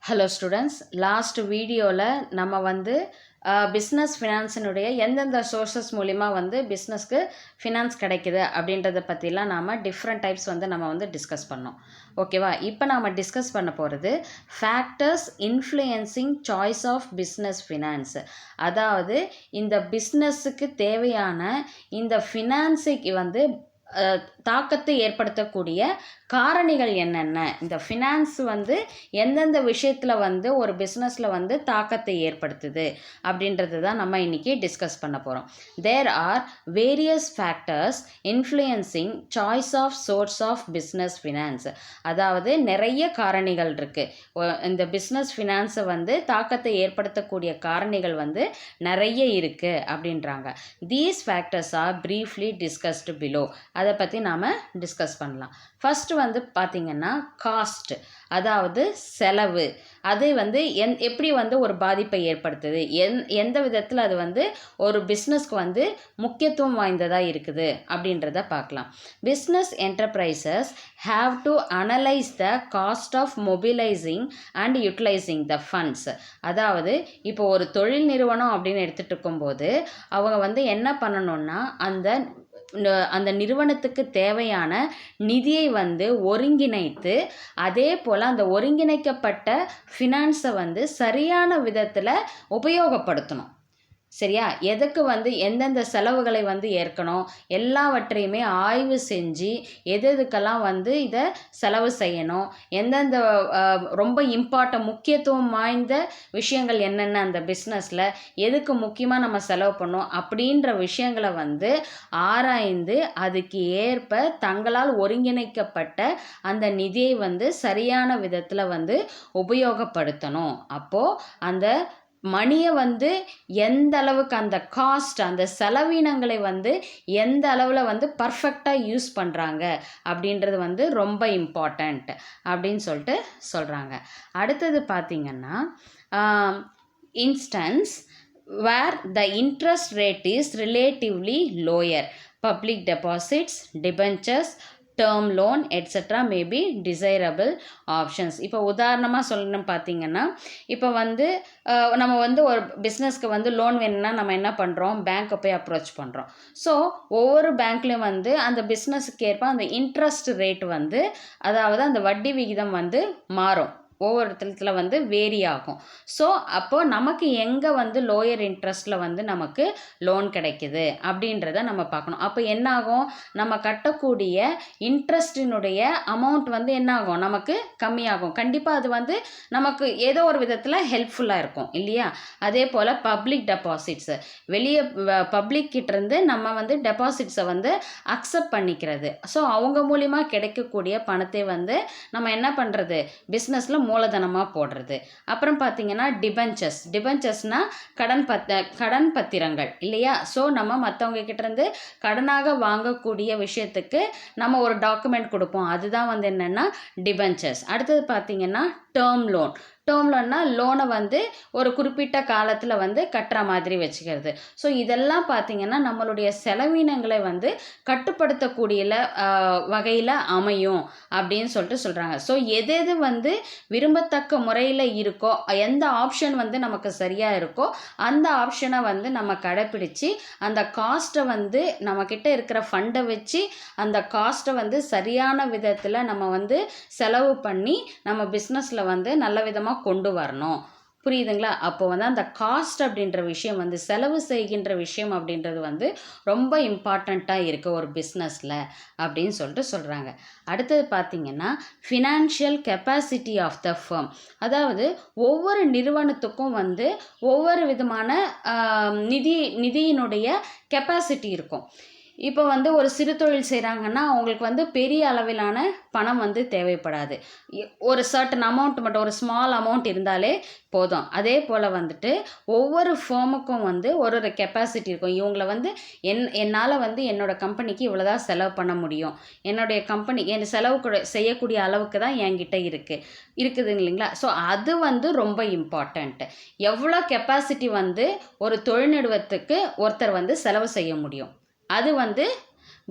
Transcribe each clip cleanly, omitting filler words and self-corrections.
Hello students, last வீடியோவில் நம்ம வந்து பிஸ்னஸ் ஃபினான்ஸினுடைய எந்தெந்த சோர்சஸ் மூலிமா வந்து பிஸ்னஸ்க்கு ஃபினான்ஸ் கிடைக்குது அப்படின்றத பற்றிலாம் நாம் டிஃப்ரெண்ட் டைப்ஸ் வந்து நம்ம வந்து டிஸ்கஸ் பண்ணோம். ஓகேவா? இப்போ நாம் டிஸ்கஸ் பண்ண போகிறது factors influencing choice of business finance. அதாவது இந்த பிஸ்னஸுக்கு தேவையான இந்த ஃபினான்ஸுக்கு வந்து தாக்கத்தை ஏற்படுத்தக்கூடிய காரணிகள் என்னென்ன, இந்த ஃபினான்ஸ் வந்து எந்தெந்த விஷயத்தில் வந்து ஒரு பிஸ்னஸில் வந்து தாக்கத்தை ஏற்படுத்துது அப்படின்றது தான் நம்ம இன்றைக்கி டிஸ்கஸ் பண்ண போகிறோம். There are various factors influencing choice of source of business finance. அதாவது நிறைய காரணிகள் இருக்குது. இந்த பிஸ்னஸ் ஃபினான்ஸை வந்து தாக்கத்தை ஏற்படுத்தக்கூடிய காரணிகள் வந்து நிறைய இருக்குது அப்படின்றாங்க. These factors R briefly discussed below. அதை பற்றி நாம் டிஸ்கஸ் பண்ணலாம். ஃபஸ்ட்டு வந்து பார்த்திங்கன்னா காஸ்ட், அதாவது செலவு. அது வந்து எப்படி வந்து ஒரு பாதிப்பை ஏற்படுத்துது, எந்த விதத்தில் அது வந்து ஒரு பிஸ்னஸ்க்கு வந்து முக்கியத்துவம் வாய்ந்ததாக இருக்குது அப்படின்றத பார்க்கலாம். Business enterprises have to analyse the cost of mobilising and utilising the funds. அதாவது இப்போ ஒரு தொழில் நிறுவனம் அப்படின்னு எடுத்துகிட்டு இருக்கும்போது அவங்க வந்து என்ன பண்ணணும்னா அந்த நிறுவனத்துக்கு தேவையான நிதியை வந்து ஒருங்கிணைத்து, அதே போல் அந்த ஒருங்கிணைக்கப்பட்ட ஃபினான்ஸை வந்து சரியான விதத்தில் உபயோகப்படுத்தணும். சரியா? எதுக்கு வந்து எந்தெந்த செலவுகளை வந்து ஏற்கணும் எல்லாவற்றையுமே ஆய்வு செஞ்சு எதுக்கெல்லாம் வந்து இதை செலவு செய்யணும், எந்தெந்த ரொம்ப முக்கியத்துவம் வாய்ந்த விஷயங்கள் என்னென்ன அந்த பிஸ்னஸில் எதுக்கு முக்கியமாக நம்ம செலவு பண்ணோம் அப்படின்ற விஷயங்களை வந்து ஆராய்ந்து அதுக்கு ஏற்ப தங்களால் ஒருங்கிணைக்கப்பட்ட அந்த நிதியை வந்து சரியான விதத்தில் வந்து உபயோகப்படுத்தணும். அப்போது அந்த மணியை வந்து எந்த அளவுக்கு அந்த காஸ்ட், அந்த செலவினங்களை வந்து எந்த அளவில் வந்து பர்ஃபெக்டாக யூஸ் பண்ணுறாங்க அப்படின்றது வந்து ரொம்ப இம்பார்ட்டண்ட் அப்படின்னு சொல்லிட்டு சொல்கிறாங்க. அடுத்தது பார்த்திங்கன்னா instance where the interest rate is relatively lower, public deposits, debentures, term loan etc. may be desirable options. இப்போ உதாரணமாக சொல்லணும் பார்த்திங்கன்னா, இப்போ வந்து நம்ம வந்து ஒரு பிஸ்னஸ்க்கு வந்து லோன் வேணும்னா நம்ம என்ன பண்ணுறோம், பேங்க்கை போய் அப்ரோச் பண்ணுறோம். ஸோ ஒவ்வொரு பேங்க்லேயும் வந்து அந்த பிஸ்னஸுக்கு ஏற்ப அந்த இன்ட்ரெஸ்ட் ரேட் வந்து, அதாவது அந்த வட்டி விகிதம் வந்து மாறும், ஒவ்வொரு இடத்துல வந்து வேரி ஆகும். ஸோ அப்போது நமக்கு எங்கே வந்து லோயர் இன்ட்ரெஸ்ட்டில் வந்து நமக்கு லோன் கிடைக்குது அப்படின்றத நம்ம பார்க்கணும். அப்போ என்னாகும், நம்ம கட்டக்கூடிய இன்ட்ரெஸ்டினுடைய அமௌண்ட் வந்து என்னாகும், நமக்கு கம்மியாகும். கண்டிப்பாக அது வந்து நமக்கு ஏதோ ஒரு விதத்தில் ஹெல்ப்ஃபுல்லாக இருக்கும் இல்லையா? அதே போல் பப்ளிக் டெபாசிட்ஸு, வெளியே பப்ளிக் கிட்டேருந்து நம்ம வந்து டெபாசிட்ஸை வந்து அக்செப்ட் பண்ணிக்கிறது. ஸோ அவங்க மூலிமா கிடைக்கக்கூடிய பணத்தை வந்து நம்ம என்ன பண்ணுறது, பிஸ்னஸில் மூலதனமாக போடுறது. அப்புறம் பார்த்தீங்கன்னா டிபென்ச்சர்ஸ்னால் கடன் பத்திரங்கள் இல்லையா? ஸோ நம்ம மற்றவங்க கிட்டேருந்து கடனாக வாங்கக்கூடிய விஷயத்துக்கு நம்ம ஒரு டாக்குமெண்ட் கொடுப்போம், அதுதான் வந்து என்னென்னா டிபென்ச்சர்ஸ். அடுத்தது பார்த்தீங்கன்னா டேர்ம் லோன்னா லோனை வந்து ஒரு குறிப்பிட்ட காலத்தில் வந்து கட்டுற மாதிரி வச்சுக்கிறது. ஸோ இதெல்லாம் பார்த்திங்கன்னா நம்மளுடைய செலவினங்களை வந்து கட்டுப்படுத்தக்கூடிய வகையில் அமையும் அப்படின்னு சொல்கிறாங்க. ஸோ எது வந்து விரும்பத்தக்க முறையில் இருக்கோ, எந்த ஆப்ஷன் வந்து நமக்கு சரியாக இருக்கோ அந்த ஆப்ஷனை வந்து நம்ம கடைப்பிடிச்சு அந்த காஸ்ட்டை வந்து நம்மக்கிட்ட இருக்கிற ஃபண்டை வச்சு அந்த காஸ்ட்டை வந்து சரியான விதத்தில் நம்ம வந்து செலவு பண்ணி நம்ம பிஸ்னஸில் வந்து நல்ல விதமாக கொண்டு வரணும். புரியுதுங்களா? அப்போ வந்து அந்த காஸ்ட் அப்படின்ற விஷயம் வந்து செலவு செய்கின்ற விஷயம் அப்படின்றது வந்து ரொம்ப இம்பார்ட்டண்ட்டாக இருக்குது ஒரு பிஸ்னஸில் அப்படின்னு சொல்லிட்டு சொல்கிறாங்க. அடுத்தது பார்த்திங்கன்னா financial capacity of the firm. அதாவது ஒவ்வொரு நிறுவனத்துக்கும் வந்து ஒவ்வொரு விதமான நிதியினுடைய கெப்பாசிட்டி இருக்கும். இப்போ வந்து ஒரு சிறு தொழில் செய்கிறாங்கன்னா அவங்களுக்கு வந்து பெரிய அளவிலான பணம் வந்து தேவைப்படாது, ஒரு சர்டன் அமௌண்ட் மட்டும், ஒரு ஸ்மால் அமௌண்ட் இருந்தாலே போதும். அதே போல் வந்துட்டு ஒவ்வொரு ஃபேமுக்கும் வந்து ஒரு கெப்பாசிட்டி இருக்கும். இவங்கள வந்து என்னால் வந்து என்னோடய கம்பெனிக்கு இவ்வளோதான் செலவு பண்ண முடியும், என்னுடைய கம்பெனி என் செலவு செய்யக்கூடிய அளவுக்கு தான் என்கிட்ட இருக்குது இல்லைங்களா? ஸோ அது வந்து ரொம்ப இம்பார்ட்டண்ட்டு. எவ்வளோ கெப்பாசிட்டி வந்து ஒரு தொழில் நிறுவனத்துக்கு ஒருத்தர் வந்து செலவு செய்ய முடியும், அது வந்து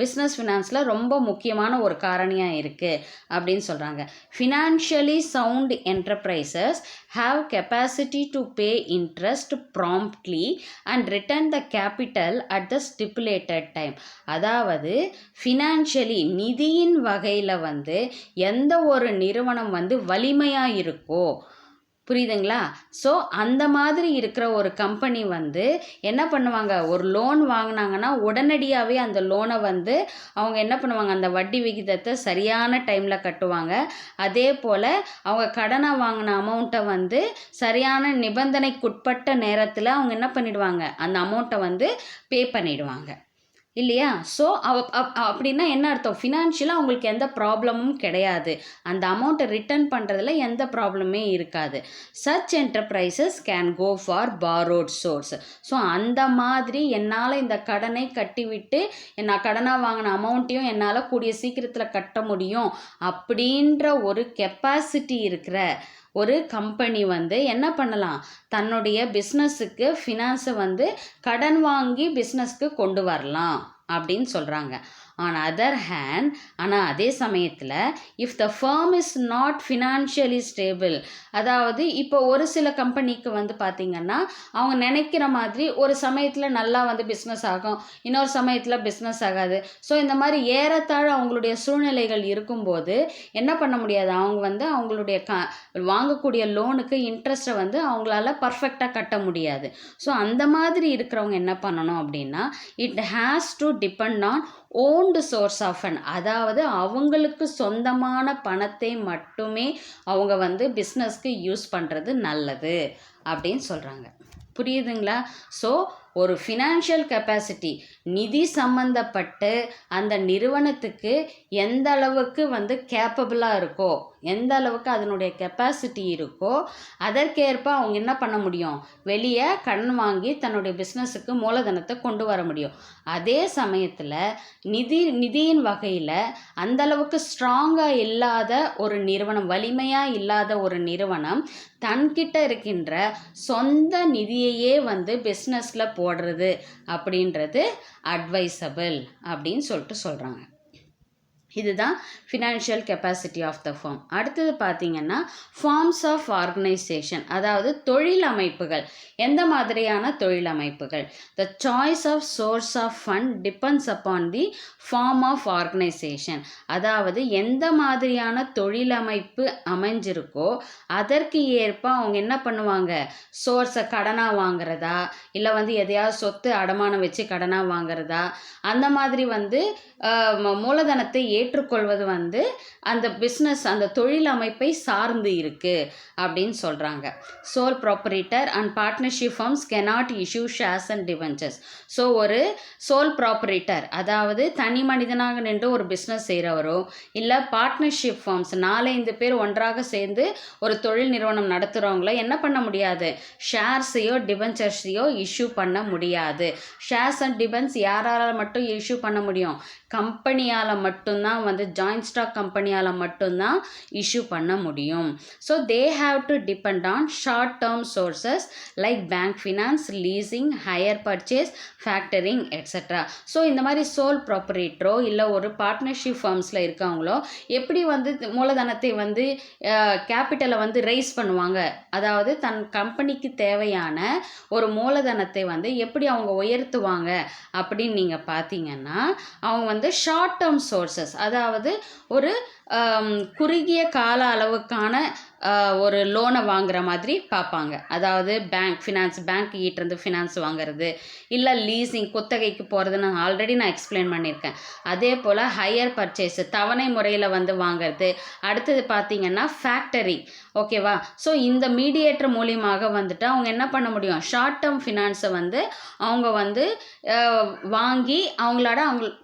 பிஸ்னஸ் ஃபினான்ஸில் ரொம்ப முக்கியமான ஒரு காரணியாக இருக்குது அப்படின்னு சொல்கிறாங்க. Financially sound enterprises have capacity to pay interest promptly and return the capital at the stipulated time. அதாவது ஃபினான்ஷியலி நிதியின் வகையில் வந்து எந்த ஒரு நிறுவனம் வந்து வலிமையாக இருக்கோ, புரியுதுங்களா? ஸோ அந்த மாதிரி இருக்கிற ஒரு கம்பெனி வந்து என்ன பண்ணுவாங்க, ஒரு லோன் வாங்கினாங்கன்னா உடனடியாகவே அந்த லோனை வந்து அவங்க என்ன பண்ணுவாங்க, அந்த வட்டி விகிதத்தை சரியான டைமில் கட்டுவாங்க. அதே போல் அவங்க கடனாக வாங்கின அமௌண்ட்டை வந்து சரியான நிபந்தனைக்குட்பட்ட நேரத்தில் அவங்க என்ன பண்ணிடுவாங்க, அந்த அமௌண்ட்டை வந்து பே பண்ணிடுவாங்க இல்லையா? ஸோ அப்படின்னா என்ன அர்த்தம், ஃபினான்ஷியலாக அவங்களுக்கு எந்த ப்ராப்ளமும் கிடையாது, அந்த அமௌண்ட்டை ரிட்டர்ன் பண்ணுறதுல எந்த ப்ராப்ளமே இருக்காது. Such enterprises can go for borrowed source. So அந்த மாதிரி என்னால் இந்த கடனை கட்டிவிட்டு நான் கடனாக வாங்கின அமௌண்ட்டையும் என்னால் கூடிய சீக்கிரத்தில் கட்ட முடியும் அப்படின்ற ஒரு கெப்பாசிட்டி இருக்கிற ஒரு கம்பெனி வந்து என்ன பண்ணலாம், தன்னுடைய பிஸ்னஸுக்கு ஃபினான்ஸை வந்து கடன் வாங்கி பிஸ்னஸ்க்கு கொண்டு வரலாம் அப்படின்னு சொல்கிறாங்க. ஆன் அதர் ஹேண்ட், ஆனால் அதே சமயத்தில் if the firm is not financially stable, அதாவது இப்போ ஒரு சில கம்பெனிக்கு வந்து பார்த்திங்கன்னா அவங்க நினைக்கிற மாதிரி ஒரு சமயத்தில் நல்லா வந்து பிஸ்னஸ் ஆகும், இன்னொரு சமயத்தில் பிஸ்னஸ் ஆகாது. ஸோ இந்த மாதிரி ஏறத்தாழ அவங்களுடைய சூழ்நிலைகள் இருக்கும்போது என்ன பண்ண முடியாது, அவங்க வந்து அவங்களுடைய வாங்கக்கூடிய லோனுக்கு இன்ட்ரெஸ்ட்டை வந்து அவங்களால பர்ஃபெக்டாக கட்ட முடியாது. ஸோ அந்த மாதிரி இருக்கிறவங்க என்ன பண்ணணும் அப்படின்னா, it has to depend on own source of fund, அதாவது அவங்களுக்கு சொந்தமான பணத்தை மட்டுமே அவங்க வந்து பிஸ்னஸ்க்கு யூஸ் பண்ணுறது நல்லது அப்படின்னு சொல்கிறாங்க. புரியுதுங்களா? ஸோ ஒரு ஃபினான்ஷியல் கெப்பாசிட்டி, நிதி சம்பந்தப்பட்டு அந்த நிறுவனத்துக்கு எந்த அளவுக்கு வந்து கேப்பபிளாக இருக்கோ, எந்த அளவுக்கு அதனுடைய கெப்பாசிட்டி இருக்கோ அதற்கேற்ப அவங்க என்ன பண்ண முடியும், வெளியே கடன் வாங்கி தன்னுடைய பிஸ்னஸுக்கு மூலதனத்தை கொண்டு வர முடியும். அதே சமயத்தில் நிதியின் வகையில் அந்த அளவுக்கு ஸ்ட்ராங்காக இல்லாத ஒரு நிறுவனம், வலிமையாக இல்லாத ஒரு நிறுவனம் தன்கிட்ட இருக்கின்ற சொந்த நிதியையே வந்து பிஸ்னஸில் போடுறது அப்படின்றது அட்வைசபிள் அப்படின்னு சொல்கிறாங்க. இதுதான் financial capacity of the firm. அடுத்தது பார்த்திங்கன்னா ஃபார்ம்ஸ் ஆஃப் ஆர்கனைசேஷன், அதாவது தொழில் அமைப்புகள். எந்த மாதிரியான தொழில் அமைப்புகள்? The choice of source of fund depends upon the form of organisation, அதாவது எந்த மாதிரியான தொழிலமைப்பு அமைஞ்சிருக்கோ அதற்கு ஏற்ப அவங்க என்ன பண்ணுவாங்க, சோர்ஸை கடனாக வாங்குறதா, இல்லை வந்து எதையாவது சொத்து அடமானம் வச்சு கடனாக வாங்குறதா, அந்த மாதிரி வந்து மூலதனத்தை ஏற்றுக்கொள்வது வந்து அந்த பிஸ்னஸ், அந்த தொழில் அமைப்பை சார்ந்து இருக்குது அப்படின்னு சொல்கிறாங்க. Sole proprietor and partnership firms cannot issue shares and debentures. So ஒரு சோல் ப்ராப்பரேட்டர், அதாவது தனி மனிதனாக நின்று ஒரு பிஸ்னஸ் செய்கிறவரோ, இல்லை பார்ட்னர்ஷிப் ஃபார்ம்ஸ் 4-5 பேர் ஒன்றாக சேர்ந்து ஒரு தொழில் நிறுவனம் நடத்துகிறவங்களோ என்ன பண்ண முடியாது, ஷேர்ஸையோ டிபென்ச்சர்ஸையோ இஷ்யூ பண்ண முடியாது. ஷேர்ஸ் அண்ட் டிபென்ஸ் யாரால் மட்டும் இஷ்யூ பண்ண முடியும், கம்பெனியால் மட்டும்தான், வந்து ஜாயிண்ட் ஸ்டாக் கம்பெனியால் மட்டும்தான் இஷ்யூ பண்ண முடியும். So they have to depend on short term sources like bank finance, leasing, hire purchase, factoring etcetera. So இந்த மாதிரி சோல் ப்ராப்பரேட்டரோ இல்லை ஒரு பார்ட்னர்ஷிப் ஃபார்ம்ஸில் இருக்கவங்களோ எப்படி வந்து மூலதனத்தை வந்து கேபிட்டலை வந்து ரைஸ் பண்ணுவாங்க, அதாவது தன் கம்பெனிக்கு தேவையான ஒரு மூலதனத்தை வந்து எப்படி அவங்க உயர்த்துவாங்க அப்படின்னு நீங்கள் பார்த்தீங்கன்னா, அவங்க வந்து ஷார்ட் டேர்ம் சோர்சஸ், அதாவது ஒரு குறுகிய கால அளவுக்கான ஒரு லோனை வாங்குற மாதிரி பார்ப்பாங்க. அதாவது பேங்க் ஃபினான்ஸ், பேங்க் கிட்டேருந்து ஃபினான்ஸ் வாங்குறது, இல்லை லீசிங் குத்தகைக்கு போகிறது, நான் ஆல்ரெடி எக்ஸ்பிளைன் பண்ணியிருக்கேன். அதே போல் ஹையர் பர்ச்சேஸு தவணை முறையில் வந்து வாங்கிறது. அடுத்தது பார்த்திங்கன்னா ஃபேக்டரி, ஓகேவா? ஸோ இந்த மீடியேட்டர் மூலியமாக வந்துட்டு அவங்க என்ன பண்ண முடியும், ஷார்ட் டேர்ம் ஃபினான்ஸை வந்து அவங்க வந்து வாங்கி அவங்களோட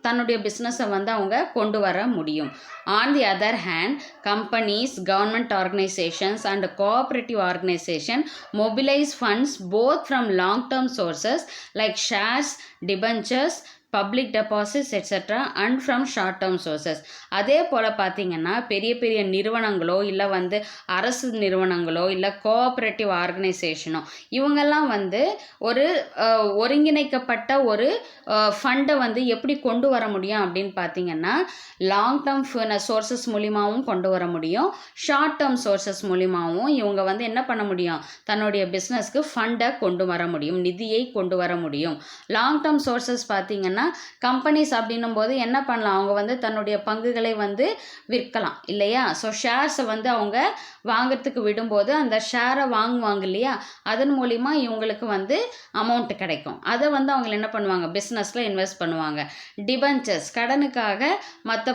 தன்னுடைய பிஸ்னஸை வந்து அவங்க கொண்டு வர முடியும். On the other hand, companies, government organizations and cooperative organization mobilize funds both from long-term sources like shares, debentures, public deposits etcetera and from short term sources. அதே போல் பார்த்திங்கன்னா பெரிய பெரிய நிறுவனங்களோ இல்லை வந்து அரசு நிறுவனங்களோ இல்லை கோஆப்ரேட்டிவ் ஆர்கனைசேஷனோ இவங்கெல்லாம் வந்து ஒரு ஒருங்கிணைக்கப்பட்ட ஒரு ஃபண்டை வந்து எப்படி கொண்டு வர முடியும் அப்படின்னு பார்த்திங்கன்னா லாங் டேர்ம் சோர்சஸ் மூலிமாவும் கொண்டு வர முடியும், ஷார்ட் டேர்ம் சோர்சஸ் மூலிமாவும் இவங்க வந்து என்ன பண்ண முடியும், தன்னுடைய பிஸ்னஸ்க்கு ஃபண்டை கொண்டு வர முடியும், நிதியை கொண்டு வர முடியும். லாங் டேர்ம் சோர்சஸ் பார்த்திங்கன்னா கம்பெனிஸ் அப்படின்னும் போது என்ன பண்ணலாம், அவங்க வந்து தன்னுடைய பங்குகளை வந்து விற்கலாம் இல்லையா. ஸோ ஷேர்ஸை வந்து அவங்க வாங்கிறதுக்கு விடும்போது அந்த ஷேரை வாங்குவாங்க இல்லையா, அதன் மூலிமா இவங்களுக்கு வந்து அமௌண்ட் கிடைக்கும். அதை வந்து அவங்க என்ன பண்ணுவாங்க, பிஸ்னஸில் இன்வெஸ்ட் பண்ணுவாங்க. டிபென்ச்சர்ஸ் கடனுக்காக மற்ற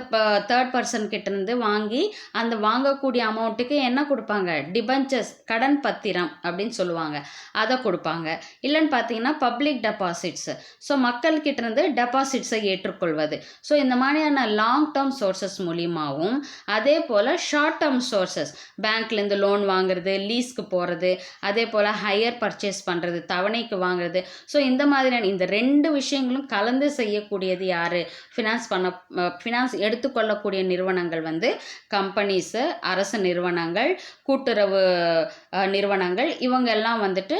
தேர்ட் பர்சன் கிட்டேருந்து வாங்கி அந்த வாங்கக்கூடிய அமௌண்ட்டுக்கு என்ன கொடுப்பாங்க, டிபென்ச்சர்ஸ் கடன் பத்திரம் அப்படின்னு சொல்லுவாங்க, அதை கொடுப்பாங்க. இல்லைன்னு பார்த்தீங்கன்னா பப்ளிக் டெபாசிட்ஸ், ஸோ மக்கள்கிட்ட இருந்து டெபாசிட்ஸை ஏற்றுக்கொள்வது. ஸோ இந்த மாதிரியான லாங் டேர்ம் சோர்சஸ் மூலியமாகவும் அதே போல் ஷார்ட் டேர்ம் சோர்சஸ் பேங்க்லேருந்து லோன் வாங்குறது, லீஸ்க்கு போகிறது, அதே போல் ஹையர் பர்ச்சேஸ் பண்ணுறது, தவணைக்கு வாங்குறது. ஸோ இந்த மாதிரியான இந்த ரெண்டு விஷயங்களும் கலந்து செய்யக்கூடியது யார், ஃபினான்ஸ் எடுத்துக்கொள்ளக்கூடிய நிறுவனங்கள் வந்து கம்பெனிஸு, அரசு நிறுவனங்கள், கூட்டுறவு நிறுவனங்கள், இவங்க எல்லாம் வந்துட்டு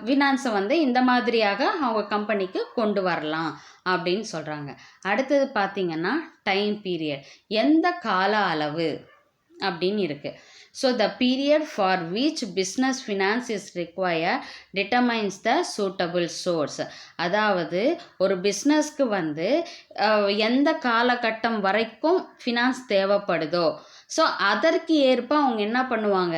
ஃபினான்ஸை வந்து இந்த மாதிரியாக அவங்க கம்பெனிக்கு கொண்டு வரலாம் அப்படின்னு சொல்கிறாங்க. அடுத்தது பார்த்திங்கன்னா டைம் பீரியட், எந்த கால அளவு அப்படின்னு இருக்குது. So the period for which business finance is require determines the suitable source. அதாவது ஒரு பிஸ்னஸ்க்கு வந்து எந்த காலகட்டம் வரைக்கும் ஃபினான்ஸ் தேவைப்படுதோ ஸோ அதற்கு ஏற்ப அவங்க என்ன பண்ணுவாங்க,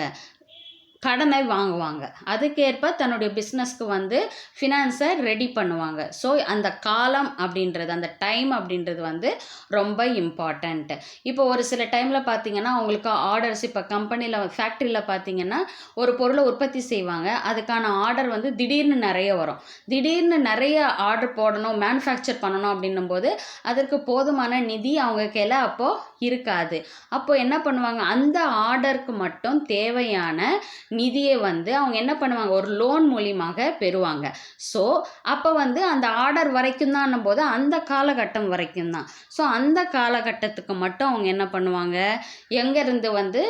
கடனை வாங்குவாங்க, அதுக்கேற்ப தன்னுடைய பிஸ்னஸ்க்கு வந்து ஃபினான்ஸை ரெடி பண்ணுவாங்க. ஸோ அந்த காலம் அப்படின்றது, அந்த டைம் அப்படின்றது வந்து ரொம்ப இம்பார்ட்டண்ட். இப்போ ஒரு சில டைமில் பார்த்திங்கன்னா அவங்களுக்கு ஆர்டர்ஸ், இப்போ கம்பெனியில் ஃபேக்ட்ரியில் பார்த்திங்கன்னா ஒரு பொருளை உற்பத்தி செய்வாங்க, அதுக்கான ஆர்டர் வந்து திடீர்னு நிறைய வரும். திடீர்னு நிறைய ஆர்டர் போடணும், மேனுஃபேக்சர் பண்ணணும் அப்படின்னும் போது அதற்கு போதுமான நிதி அவங்க கையில் அப்போது இருக்காது. அப்போது என்ன பண்ணுவாங்க, அந்த ஆர்டருக்கு மட்டும் தேவையான நிதியை வந்து அவங்க என்ன பண்ணுவாங்க, ஒரு லோன் மூலியமாக பெறுவாங்க. ஸோ அப்போ வந்து அந்த ஆர்டர் வரைக்கும் தான் போது அந்த காலகட்டம் வரைக்கும் தான். ஸோ அந்த காலகட்டத்துக்கு மட்டும் அவங்க என்ன பண்ணுவாங்க, எங்கேருந்து வந்து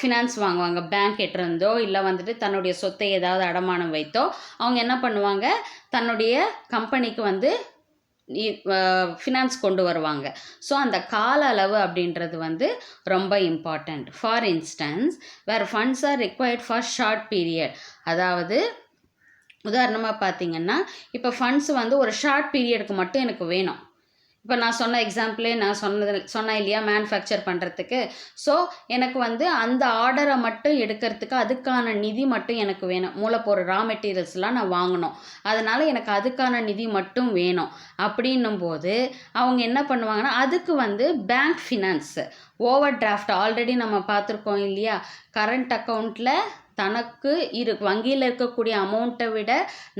ஃபினான்ஸ் வாங்குவாங்க, பேங்க் கிட்டேருந்தோ இல்லை வந்துட்டு தன்னுடைய சொத்தை ஏதாவது அடமானம் வைத்தோ அவங்க என்ன பண்ணுவாங்க, தன்னுடைய கம்பெனிக்கு வந்து ஃபினான்ஸ் கொண்டு வருவாங்க. ஸோ அந்த கால அளவு அப்படின்றது வந்து ரொம்ப important. For instance where funds are required for short period, அதாவது உதாரணமாக பார்த்திங்கன்னா இப்போ ஃபண்ட்ஸ் வந்து ஒரு ஷார்ட் பீரியடுக்கு மட்டும் எனக்கு வேணும். இப்போ நான் சொன்ன எக்ஸாம்பிளே நான் சொன்னேன் இல்லையா, மேனுஃபேக்சர் பண்ணுறதுக்கு. ஸோ எனக்கு வந்து அந்த ஆர்டரை மட்டும் எடுக்கிறதுக்கு அதுக்கான நிதி மட்டும் எனக்கு வேணும். மூலப்பொருள் ரா மெட்டீரியல்ஸ்லாம் நான் வாங்கணும், அதனால் எனக்கு அதுக்கான நிதி மட்டும் வேணும். அப்படின்னும் போது அவங்க என்ன பண்ணுவாங்கன்னா அதுக்கு வந்து bank finance, over draft already நம்ம பார்த்துருக்கோம் இல்லையா, கரண்ட் அக்கௌண்ட்டில் தனக்கு வங்கியில் இருக்கக்கூடிய அமௌண்ட்டை விட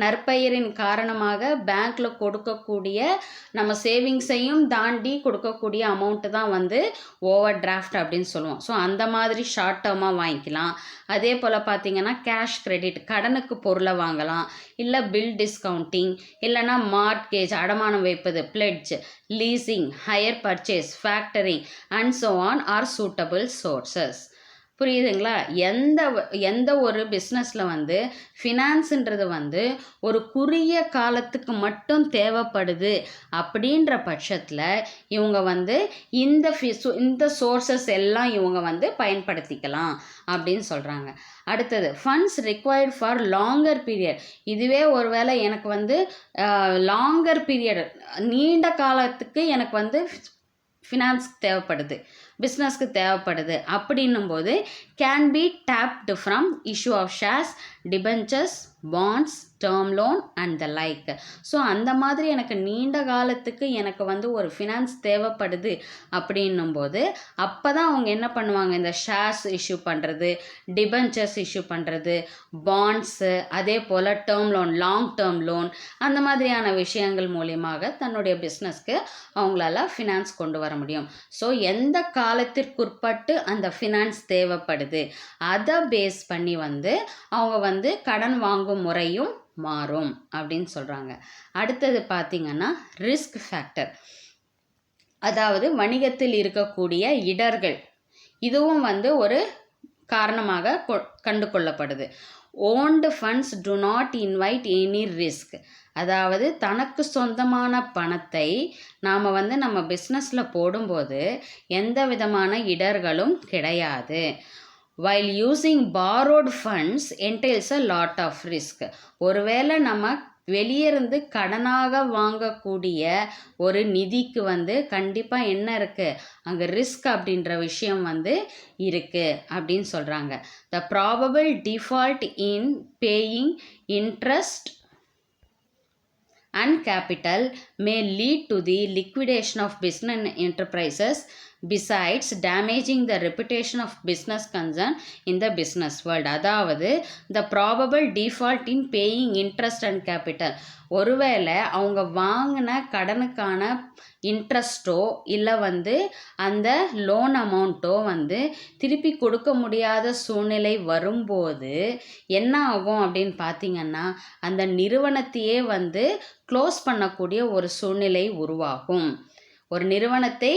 நற்பெயரின் காரணமாக பேங்க்கில் கொடுக்கக்கூடிய நம்ம சேவிங்ஸையும் தாண்டி கொடுக்கக்கூடிய அமௌண்ட்டு தான் வந்து ஓவர் டிராஃப்ட் அப்படின்னு சொல்லுவோம். ஸோ அந்த மாதிரி ஷார்ட் டேர்மாக வாங்கிக்கலாம். அதே போல் பார்த்திங்கன்னா கேஷ் கிரெடிட், கடனுக்கு பொருளை வாங்கலாம், இல்லை பில் டிஸ்கவுண்டிங், இல்லைனா மார்ட்கேஜ் அடமானம் வைப்பது, pledge, leasing, hire purchase, factoring and so on are suitable sources. புரியுதுங்களா. எந்த ஒரு பிஸ்னஸில் வந்து ஃபினான்ஸுன்றது வந்து ஒரு குறுகிய காலத்துக்கு தேவைப்படுது அப்படின்ற பட்சத்தில் இவங்க வந்து இந்த சோர்சஸ் எல்லாம் இவங்க வந்து பயன்படுத்திக்கலாம் அப்படின்னு சொல்கிறாங்க. அடுத்தது funds required for longer period. இதுவே ஒருவேளை எனக்கு வந்து லாங்கர் பீரியட் நீண்ட காலத்துக்கு எனக்கு வந்து ஃபினான்ஸ்க்கு தேவைப்படுது, பிஸ்னஸ்க்கு தேவைப்படுது அப்படின்னும் போது can be tapped from issue of shares, debentures, bonds, term loan and the like. So அந்த மாதிரி எனக்கு நீண்ட காலத்துக்கு எனக்கு வந்து ஒரு ஃபினான்ஸ் தேவைப்படுது அப்படின்னும் போது அப்போ தான் அவங்க என்ன பண்ணுவாங்க, இந்த ஷேர்ஸ் இஷ்யூ பண்ணுறது, டிபென்ச்சர்ஸ் இஷ்யூ பண்ணுறது, பாண்ட்ஸு, அதே போல் term loan, long term loan, அந்த மாதிரியான விஷயங்கள் மூலியமாக தன்னுடைய பிஸ்னஸ்க்கு அவங்களால ஃபினான்ஸ் கொண்டு வர முடியும். ஸோ எந்த காலத்திற்குட்பட்டு அந்த ஃபினான்ஸ் தேவைப்படுது அதை பேஸ் பண்ணி வந்து அவங்க வந்து கடன் வாங்கும் முறையும் மாறும் அப்படின்னு சொல்கிறாங்க. அடுத்தது பார்த்திங்கன்னா ரிஸ்க் ஃபேக்டர், அதாவது வணிகத்தில் இருக்கக்கூடிய இடர்கள், இதுவும் வந்து ஒரு காரணமாக கண்டு கொள்ளப்படுது. Owned funds do not invite any risk, அதாவது தனக்கு சொந்தமான பணத்தை நாம் வந்து நம்ம பிஸ்னஸில் போடும்போது எந்த விதமான இடர்களும் கிடையாது. While using borrowed funds entails a lot of risk, ஒருவேளை நம்ம வெளியிருந்து கடனாக வாங்கக்கூடிய ஒரு நிதிக்கு வந்து கண்டிப்பாக என்ன இருக்குது, அங்கே ரிஸ்க் அப்படின்ற விஷயம் வந்து இருக்குது அப்படின்னு சொல்கிறாங்க. The probable default in paying interest and capital may lead to the liquidation of business enterprises, besides damaging the reputation of business concern in the business world. அதாவது the probable default in paying interest and capital, ஒருவேளை அவங்க வாங்கின கடனுக்கான இன்ட்ரெஸ்ட்டோ இல்லை வந்து அந்த loan அமௌண்ட்டோ வந்து திருப்பி கொடுக்க முடியாத சூழ்நிலை வரும்போது என்ன ஆகும் அப்படின்னு பார்த்திங்கன்னா அந்த நிறுவனத்தையே வந்து க்ளோஸ் பண்ணக்கூடிய ஒரு சூழ்நிலை உருவாகும். ஒரு நிறுவனத்தை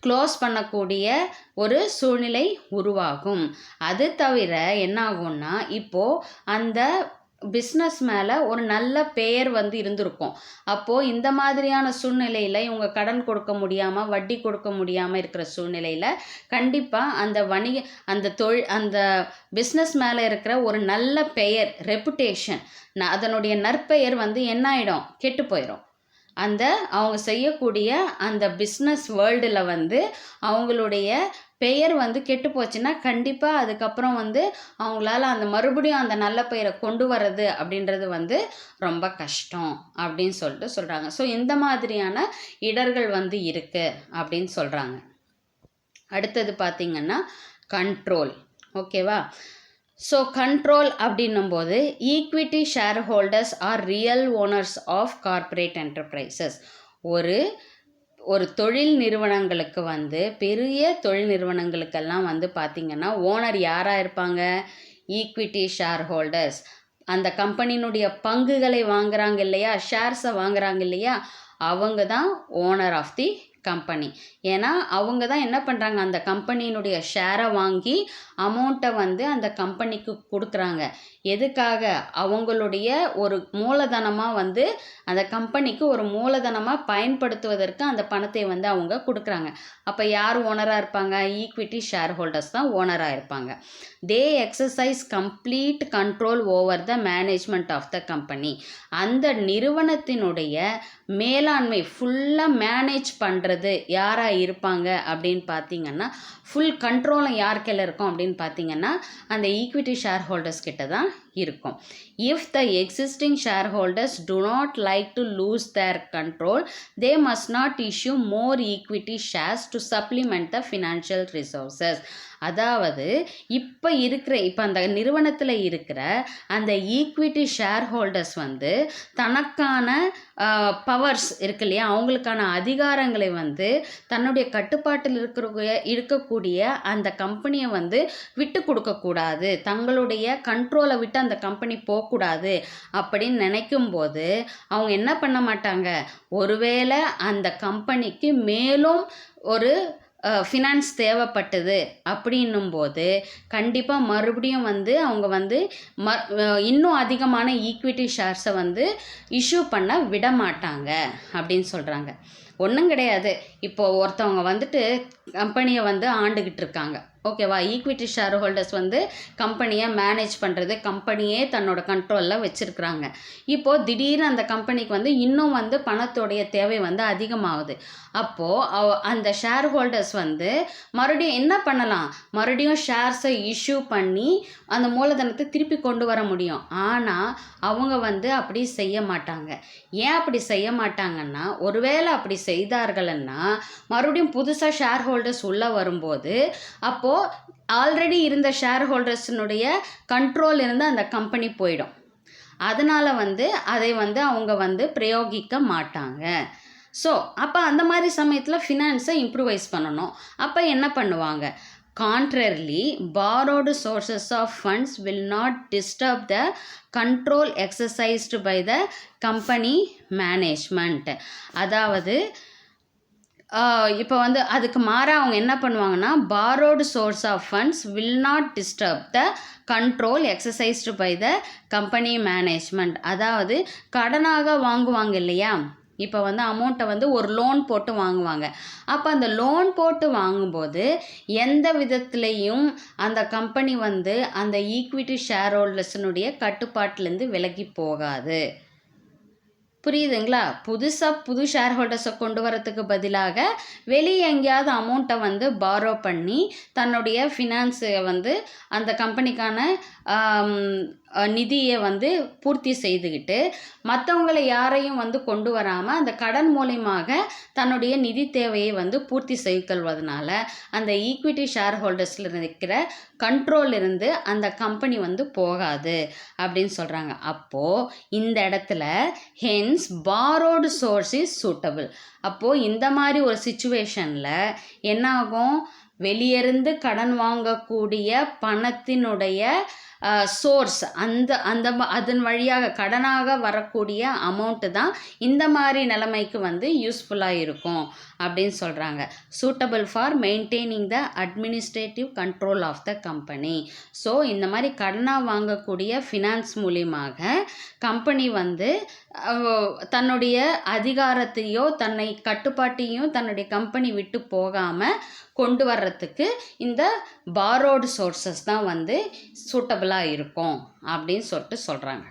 க்ளோஸ் பண்ணக்கூடிய ஒரு சூழ்நிலை உருவாகும். அது தவிர என்ன ஆகும்னா, இப்போது அந்த பிஸ்னஸ் மேலே ஒரு நல்ல பெயர் வந்து இருந்திருக்கும். அப்போது இந்த மாதிரியான சூழ்நிலையில் இவங்க கடன் கொடுக்க முடியாமல், வட்டி கொடுக்க முடியாமல் இருக்கிற சூழ்நிலையில் கண்டிப்பாக அந்த பிஸ்னஸ் மேலே இருக்கிற ஒரு நல்ல பெயர், ரெப்புடேஷன், அதனுடைய நற்பெயர் வந்து என்ன ஆகிடும், கெட்டு போயிடும். அவங்க செய்யக்கூடிய அந்த பிஸ்னஸ் வேர்ல்டில் வந்து அவங்களுடைய பெயர் வந்து கெட்டு போச்சுன்னா கண்டிப்பாக அதுக்கப்புறம் வந்து அவங்களால அந்த மறுபடியும் அந்த நல்ல பெயரை கொண்டு வர்றது அப்படின்றது வந்து ரொம்ப கஷ்டம் அப்படின்னு சொல்கிறாங்க. ஸோ இந்த மாதிரியான இடர்கள் வந்து இருக்குது அப்படின்னு சொல்கிறாங்க. அடுத்தது பார்த்திங்கன்னா கண்ட்ரோல். ஓகேவா? ஸோ கண்ட்ரோல் அப்படின்னும்போது equity share holders are real owners of corporate enterprises. ஒரு தொழில் நிறுவனங்களுக்கு வந்து பெரிய தொழில் நிறுவனங்களுக்கெல்லாம் வந்து பார்த்திங்கன்னா ஓனர் யாராக இருப்பாங்க, ஈக்விட்டி ஷேர் ஹோல்டர்ஸ். அந்த கம்பெனியினுடைய பங்குகளை வாங்குறாங்க இல்லையா, ஷேர்ஸை வாங்குறாங்க இல்லையா, அவங்க தான் ஓனர் ஆஃப் தி கம்பெனி. ஏன்னா அவங்க தான் என்ன பண்ணுறாங்க, அந்த கம்பெனியினுடைய ஷேரை வாங்கி அமௌண்ட்டை வந்து அந்த கம்பெனிக்கு கொடுக்குறாங்க. எதுக்காக, அவங்களுடைய ஒரு மூலதனமாக வந்து அந்த கம்பெனிக்கு ஒரு மூலதனமாக பயன்படுத்துவதற்கு அந்த பணத்தை வந்து அவங்க கொடுக்குறாங்க. அப்போ யார் ஓனராக இருப்பாங்க, ஈக்விட்டி ஷேர் ஹோல்டர்ஸ் தான் ஓனராக இருப்பாங்க. They exercise complete control over the management of the company. அந்த நிறுவனத்தினுடைய மேலாண்மை ஃபுல்லாக மேனேஜ் பண்ணுறது யாராக இருப்பாங்க அப்படின்னு பார்த்தீங்கன்னா, ஃபுல் கண்ட்ரோலும் யார் கையில் இருக்கும் அப்படின்னு பார்த்தீங்கன்னா அந்த ஈக்விட்டி ஷேர் ஹோல்டர்ஸ் கிட்ட தான் இருக்கும். If the existing share holders to not like to lose there control, they must not issue more equity shares to supplement the financial resources. அதாவது இப்போ அந்த நிறுவனத்தில் இருக்கிற அந்த ஈக்விட்டி ஷேர் ஹோல்டர்ஸ் வந்து தனக்கான பவர்ஸ் இருக்கு இல்லையா, அவங்களுக்கான அதிகாரங்களை வந்து தன்னுடைய கட்டுப்பாட்டில் இருக்கக்கூடிய அந்த கம்பெனியை வந்து விட்டு கொடுக்கக்கூடாது, தங்களுடைய கண்ட்ரோலை விட்டு அந்த கம்பெனி போகக்கூடாது அப்படின்னு நினைக்கும் போது அவங்க என்ன பண்ண மாட்டாங்க, ஒருவேளை அந்த கம்பெனிக்கு மேலும் ஒரு ஃபினான்ஸ் தேவைப்பட்டது அப்படின்னும்போது கண்டிப்பாக மறுபடியும் வந்து அவங்க வந்து இன்னும் அதிகமான ஈக்விட்டி ஷேர்ஸை வந்து இஷ்யூ பண்ண விட மாட்டாங்க அப்படின்னு சொல்கிறாங்க. ஒன்றும் கிடையாது, இப்போது ஒருத்தவங்க வந்துட்டு கம்பெனியை வந்து ஆண்டுக்கிட்டு இருக்காங்க, ஓகேவா, ஈக்விட்டி ஷேர் ஹோல்டர்ஸ் வந்து கம்பெனியை மேனேஜ் பண்ணுறது, கம்பெனியே தன்னோட கண்ட்ரோலில் வச்சுருக்குறாங்க. இப்போது திடீர்னு அந்த கம்பெனிக்கு வந்து இன்னும் வந்து பணத்தோடைய தேவை வந்து அதிகமாகுது. அப்போது அந்த ஷேர் ஹோல்டர்ஸ் வந்து மறுபடியும் என்ன பண்ணலாம், மறுபடியும் ஷேர்ஸை இஷ்யூ பண்ணி அந்த மூலதனத்தை திருப்பி கொண்டு வர முடியும். ஆனால் அவங்க வந்து அப்படி செய்ய மாட்டாங்க. ஏன் அப்படி செய்ய மாட்டாங்கன்னா, ஒருவேளை அப்படி செய்தார்கள்னா மறுபடியும் புதுசாக ஷேர் ஹோல்டர்ஸ் உள்ளே வரும்போது அப்போது ஆல்ரெடி இருந்த ஷேர் ஹோல்டர்ஸினுடைய கண்ட்ரோல் இருந்து அந்த கம்பெனி போயிடும். அதனால் வந்து அதை வந்து அவங்க வந்து பிரயோகிக்க மாட்டாங்க. ஸோ அப்போ அந்த மாதிரி சமயத்தில் ஃபினான்ஸை இம்ப்ரூவைஸ் பண்ணணும். அப்போ என்ன பண்ணுவாங்க, Contrarily, borrowed sources of funds will not disturb the control exercised by the company management. அதாவது இப்போ வந்து அதுக்கு மாறாக அவங்க என்ன பண்ணுவாங்கன்னா, borrowed source of funds will not disturb the control exercised by the company management. அதாவது கடனாக வாங்குவாங்க இல்லையா, இப்போ வந்து அமௌண்ட்டை வந்து ஒரு லோன் போட்டு வாங்குவாங்க. அப்போ அந்த லோன் போட்டு வாங்கும்போது எந்த விதத்துலேயும் அந்த கம்பெனி வந்து அந்த ஈக்விட்டி ஷேர் ஹோல்டர்ஸினுடைய கட்டுப்பாட்டிலேருந்து விலகி போகாது. புரியுதுங்களா? புது ஷேர் ஹோல்டர்ஸை கொண்டு வரத்துக்கு பதிலாக வெளியே எங்கேயாவது அமௌண்ட்டை வந்து பாரோ பண்ணி தன்னுடைய ஃபினான்ஸை வந்து அந்த கம்பெனிக்கான நிதியை வந்து பூர்த்தி செய்துக்கிட்டு மற்றவங்களை யாரையும் வந்து கொண்டு வராமல் அந்த கடன் மூலயமாக தன்னுடைய நிதி தேவையை வந்து பூர்த்தி செய்துக்கொள்வதனால அந்த ஈக்விட்டி ஷேர் ஹோல்டர்ஸில் இருக்கிற கண்ட்ரோல் இருந்து அந்த கம்பெனி வந்து போகாது அப்படின்னு சொல்கிறாங்க. அப்போது இந்த இடத்துல hence borrowed source is suitable. அப்போது இந்த மாதிரி ஒரு சிச்சுவேஷனில் என்ன ஆகும், வெளியிருந்து கடன் வாங்கக்கூடிய பணத்தினுடைய சோர்ஸ் அதன் வழியாக கடனாக வரக்கூடிய அமௌண்ட்டு தான் இந்த மாதிரி நிலைமைக்கு வந்து யூஸ்ஃபுல்லாக இருக்கும் அப்படின்னு சொல்கிறாங்க. Suitable for maintaining the administrative control of the company. So இந்த மாதிரி கடனாக வாங்கக்கூடிய ஃபினான்ஸ் மூலியமாக கம்பெனி வந்து தன்னுடைய அதிகாரத்தையோ தன்னை கட்டுப்பாட்டையும் தன்னுடைய கம்பெனி விட்டு போகாமல் கொண்டு வர்றதுக்கு இந்த borrowed sources தான் வந்து சூட்டபிளாக இருக்கும் அப்படின்னு சொல்கிறாங்க.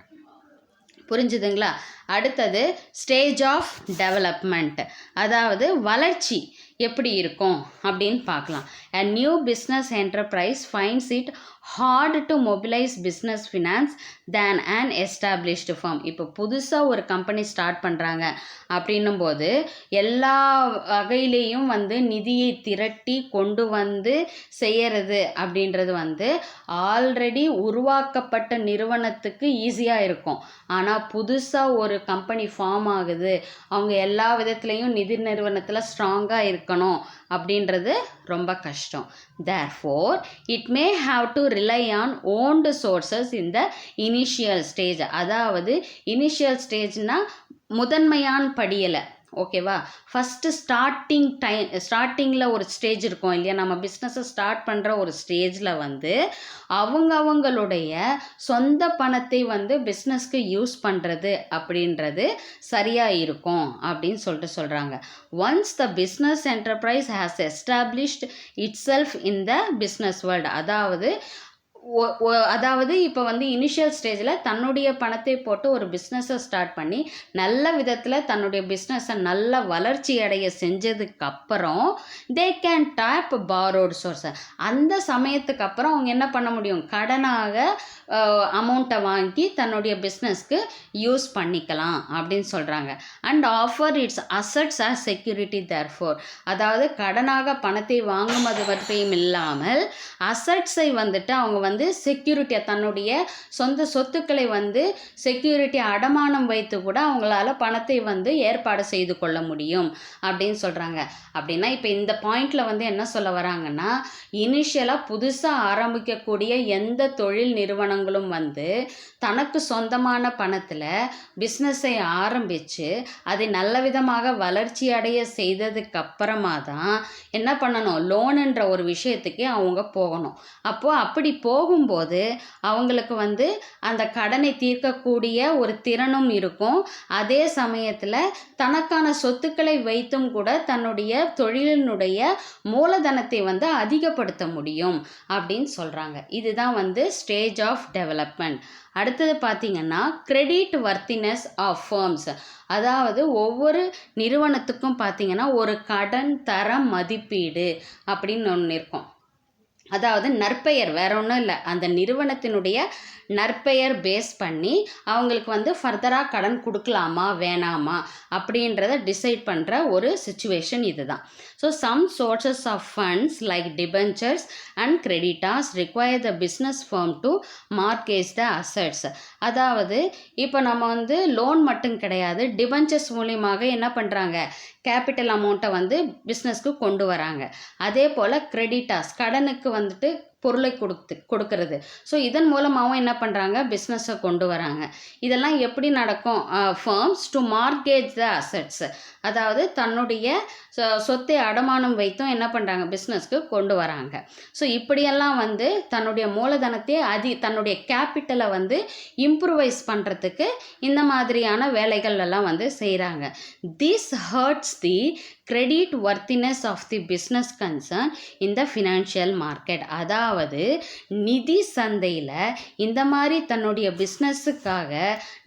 புரிஞ்சுதுங்களா? அடுத்தது ஸ்டேஜ் ஆஃப் டெவலப்மெண்ட், அதாவது வளர்ச்சி எப்படி இருக்கும் அப்படின்னு பார்க்கலாம். A new business enterprise finds it hard to mobilize business finance than an established firm. இப்போ புதுசாக ஒரு கம்பெனி ஸ்டார்ட் பண்ணுறாங்க அப்படின்னும் போது எல்லா வகையிலையும் வந்து நிதியை திரட்டி கொண்டு வந்து செய்யறது அப்படின்றது வந்து ஆல்ரெடி உருவாக்கப்பட்ட நிறுவனத்துக்கு ஈஸியாக இருக்கும். ஆனால் புதுசாக ஒரு கம்பெனி ஃபார்ம் ஆகுது, அவங்க எல்லா விதத்துலேயும் நிதி நிறுவனத்தில் ஸ்ட்ராங்காக இருக்கணும் அப்படின்றது ரொம்ப கஷ்டம். Therefore, it may have to rely on owned sources in the initial stage. அதாவது இனிஷியல் ஸ்டேஜ்னா முதன்மையான படியலை, ஓகேவா? ஃபஸ்ட்டு ஸ்டார்டிங்கில் ஒரு ஸ்டேஜ் இருக்கும் இல்லையா, நம்ம பிஸ்னஸை ஸ்டார்ட் பண்ணுற ஒரு ஸ்டேஜில் வந்து அவங்களுடைய சொந்த பணத்தை வந்து பிஸ்னஸ்க்கு யூஸ் பண்ணுறது அப்படின்றது சரியாக இருக்கும் அப்படின்னு சொல்கிறாங்க. Once the business enterprise has established it self in the business world, அதாவது இப்போ வந்து இனிஷியல் ஸ்டேஜில் தன்னுடைய பணத்தை போட்டு ஒரு பிஸ்னஸை ஸ்டார்ட் பண்ணி நல்ல விதத்தில் தன்னுடைய பிஸ்னஸை நல்ல வளர்ச்சி அடைய செஞ்சதுக்கு அப்புறம் they can tape borrowed source. அந்த சமயத்துக்கு அப்புறம் அவங்க என்ன பண்ண முடியும், கடனாக அமௌண்ட்டை வாங்கி தன்னுடைய பிஸ்னஸ்க்கு யூஸ் பண்ணிக்கலாம் அப்படின்னு சொல்கிறாங்க. And offer it's assets as security therefore, அதாவது கடனாக பணத்தை வாங்குவது பற்றியும் இல்லாமல் அசட்ஸை வந்துட்டு அவங்க வந்து செக்யூரிட்டியை தன்னுடைய சொந்த சொத்துக்களை வந்து செக்யூரிட்டி அடமானம் வைத்து கூட அவங்களால பணத்தை வந்து ஏற்பாடு செய்து கொள்ள முடியும் அப்படின்னு சொல்கிறாங்க. அப்படின்னா இப்போ இந்த பாயிண்டில் வந்து என்ன சொல்ல வராங்கன்னா, இனிஷியலாக புதுசாக ஆரம்பிக்கக்கூடிய எந்த தொழில் நிறுவனங்களும் வந்து தனக்கு சொந்தமான பணத்தில் பிஸ்னஸை ஆரம்பித்து அதை நல்ல விதமாக வளர்ச்சி அடைய செய்ததுக்கு அப்புறமா தான் என்ன பண்ணணும், லோனுன்ற ஒரு விஷயத்துக்கு அவங்க போகணும். அப்போது அப்படி போகும்போது அவங்களுக்கு வந்து அந்த கடனை தீர்க்கக்கூடிய ஒரு திறனும் இருக்கும். அதே சமயத்தில் தனக்கான சொத்துக்களை வைத்தும் கூட தன்னுடைய தொழிலினுடைய மூலதனத்தை வந்து அதிகப்படுத்த முடியும் அப்படின்னு சொல்கிறாங்க. இதுதான் வந்து ஸ்டேஜ் ஆஃப் டெவலப்மெண்ட். அடுத்தது பார்த்திங்கன்னா கிரெடிட் வர்த்தினஸ் ஆஃப் ஃபர்ம்ஸ், அதாவது ஒவ்வொரு நிறுவனத்துக்கும் பார்த்திங்கன்னா ஒரு கடன் தர மதிப்பீடு அப்படின்னு ஒன்று இருக்கும். அதாவது நற்பெயர், வேற ஒன்றும் இல்லை, அந்த நிறுவனத்தினுடைய நற்பெயர் பேஸ் பண்ணி அவங்களுக்கு வந்து ஃபர்தராக கடன் கொடுக்கலாமா வேணாமா அப்படின்றத டிசைட் பண்ணுற ஒரு சுச்சுவேஷன் இதுதான். So some sources of funds like debentures and creditors require the business firm to mortgage the assets. அதாவது இப்போ நம்ம வந்து லோன் மட்டும் கிடையாது, டிபென்ச்சர்ஸ் மூலியமாக என்ன பண்ணுறாங்க, கேபிட்டல் அமௌண்ட்டை வந்து பிஸ்னஸ்க்கு கொண்டு வராங்க. அதே போல் கிரெடிட்டாஸ், கடனுக்கு வந்துட்டு பொருளை கொடுக்கறது. ஸோ இதன் மூலமாகவும் என்ன பண்ணுறாங்க, பிஸ்னஸை கொண்டு வராங்க. இதெல்லாம் எப்படி நடக்கும், firms to mortgage the assets, அதாவது தன்னுடைய சொத்தை அடமானம் வைத்தும் என்ன பண்ணுறாங்க, பிஸ்னஸ்க்கு கொண்டு வராங்க. ஸோ இப்படியெல்லாம் வந்து தன்னுடைய மூலதனத்தை தன்னுடைய கேபிட்டலை வந்து இம்ப்ரூவைஸ் பண்ணுறதுக்கு இந்த மாதிரியான வேலைகள் எல்லாம் வந்து செய்கிறாங்க. This hurts the credit worthiness of the business concern in the financial market. அதாவது நிதி சந்தையில் இந்த மாதிரி தன்னுடைய பிஸ்னஸுக்காக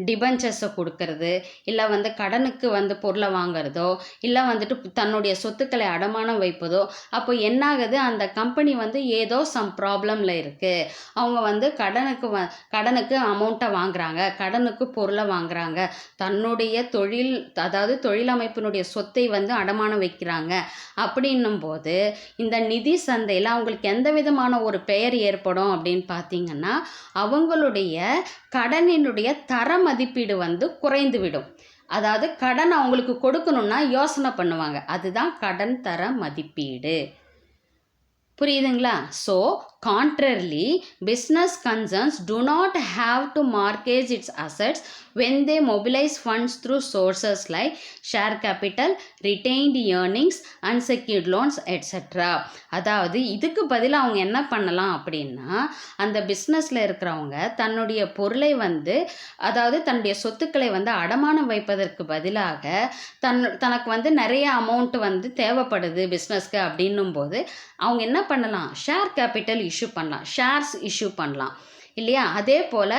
டிபென்ச்சர்ஸை கொடுக்கறது, இல்லை வந்து கடனுக்கு வந்து பொருளை வாங்குறதோ, இல்லை வந்துட்டு தன்னுடைய சொத்துக்களை அடமானம் வைப்பதோ, அப்போ என்னாகுது, அந்த கம்பெனி வந்து ஏதோ சம் ப்ராப்ளமில் இருக்குது, அவங்க வந்து கடனுக்கு அமௌண்ட்டை வாங்குறாங்க, கடனுக்கு பொருளை வாங்குறாங்க, தன்னுடைய அதாவது தொழிலமைப்பினுடைய சொத்தை வந்து அடமானம் வைக்கிறாங்க அப்படின்னும் போது இந்த நிதி சந்தையில் அவங்களுக்கு எந்த விதமான ஒரு பெயர் ஏற்படும் அப்படின்னு பார்த்தீங்கன்னா, அவங்களுடைய கடனினுடைய தர மதிப்பீடு வந்து குறைந்து விடும். அதாவது கடன் அவங்களுக்கு கொடுக்கணும்னா யோசனை பண்ணுவாங்க, அதுதான் கடன் தர மதிப்பீடு. புரியுதுங்களா? So contrarily, business concerns do not have to mortgage its assets when they mobilize funds through sources like share capital, retained earnings, unsecured loans, etc. அதாவது இதுக்கு பதிலாக அவங்க என்ன பண்ணலாம் அப்படின்னா, அந்த பிஸ்னஸில் இருக்கிறவங்க தன்னுடைய பொருளை வந்து, அதாவது தன்னுடைய சொத்துக்களை வந்து அடமானம் வைப்பதற்கு பதிலாக தனக்கு வந்து நிறைய அமௌண்ட் வந்து தேவைப்படுது பிஸ்னஸ்க்கு அப்படின்னும் போது அவங்க என்ன பண்ணலாம், ஷேர் கேபிட்டல் இஷ்யூ பண்ணலாம், ஷேர்ஸ் இஷ்யூ பண்ணலாம் இல்லையா? அதே போல்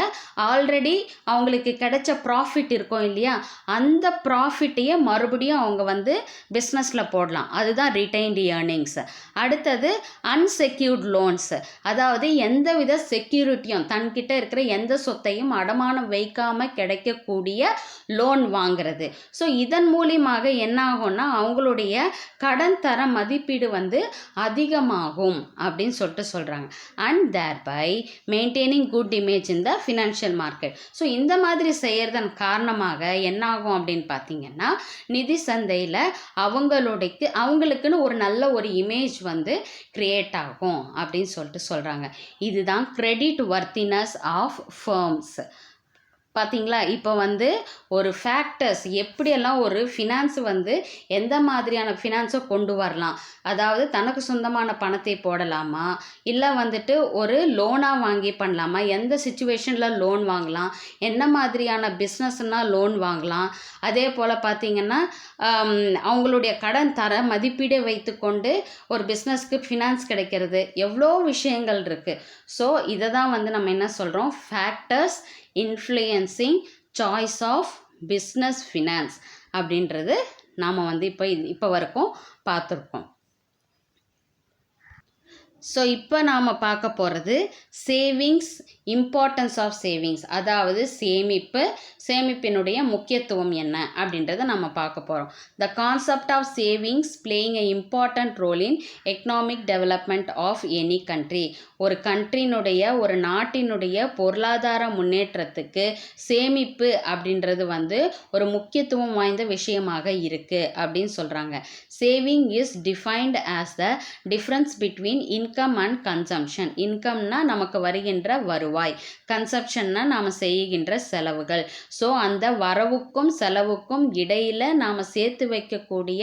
ஆல்ரெடி அவங்களுக்கு கிடைச்ச ப்ராஃபிட் இருக்கும் இல்லையா, அந்த ப்ராஃபிட்டையே மறுபடியும் அவங்க வந்து பிஸ்னஸில் போடலாம், அதுதான் ரிட்டைன்டு ஏர்னிங்ஸ். அடுத்தது அன்செக்யூர்ட் லோன்ஸ், அதாவது எந்தவித செக்யூரிட்டியும் தன்கிட்ட இருக்கிற எந்த சொத்தையும் அடமானம் வைக்காமல் கிடைக்கக்கூடிய லோன் வாங்கிறது. ஸோ இதன் மூலியமாக என்ன ஆகும்னா, அவங்களுடைய கடன் தர மதிப்பீடு வந்து அதிகமாகும் அப்படின்னு சொல்கிறாங்க. And தேர்பை maintaining good image in the financial market. So இந்த மாதிரி செய்கிறதன் காரணமாக என்ன ஆகும் அப்படின்னு பார்த்தீங்கன்னா, நிதி சந்தையில் அவங்களுக்குன்னு ஒரு நல்ல ஒரு இமேஜ் வந்து கிரியேட் ஆகும் அப்படின்னு சொல்கிறாங்க. இதுதான் கிரெடிட் வர்த்தினஸ் ஆஃப் ஃபர்ம்ஸ். பார்த்தீங்களா? இப்போ வந்து ஒரு ஃபேக்டர்ஸ் எப்படியெல்லாம் ஒரு ஃபினான்ஸ் வந்து எந்த மாதிரியான ஃபினான்ஸை கொண்டு வரலாம், அதாவது தனக்கு சொந்தமான பணத்தை போடலாமா, இல்லை வந்துட்டு ஒரு லோனாக வாங்கி பண்ணலாமா, எந்த சுச்சுவேஷனில் லோன் வாங்கலாம், என்ன மாதிரியான பிஸ்னஸ்னால் லோன் வாங்கலாம், அதே போல் பார்த்திங்கன்னா அவங்களுடைய கடன் தர மதிப்பீடை வைத்துக்கொண்டு ஒரு பிஸ்னஸ்க்கு ஃபினான்ஸ் கிடைக்கிறது, எவ்வளோ விஷயங்கள் இருக்குது. ஸோ இதை தான் வந்து நம்ம என்ன சொல்கிறோம், factors influencing choice of business finance அப்படின்றது நாம் வந்து இப்போ வரைக்கும் பார்த்துருக்கோம். ஸோ இப்போ நாம் பார்க்க போகிறது சேவிங்ஸ், இம்பார்ட்டன்ஸ் ஆஃப் சேவிங்ஸ், அதாவது சேமிப்பினுடைய முக்கியத்துவம் என்ன அப்படின்றத நம்ம பார்க்க போகிறோம். The concept of savings playing a important role in economic development of any country. ஒரு கண்ட்ரினுடைய, ஒரு நாட்டினுடைய பொருளாதார முன்னேற்றத்துக்கு சேமிப்பு அப்படின்றது வந்து ஒரு முக்கியத்துவம் வாய்ந்த விஷயமாக இருக்குது அப்படின்னு சொல்கிறாங்க. Saving is defined as the difference between income and consumption. இன்கம்னா நமக்கு வருகின்ற வருவாய், கன்சப்ஷன்னா நாம் செய்கின்ற செலவுகள். ஸோ அந்த வரவுக்கும் செலவுக்கும் இடையில் நாம் சேர்த்து வைக்கக்கூடிய,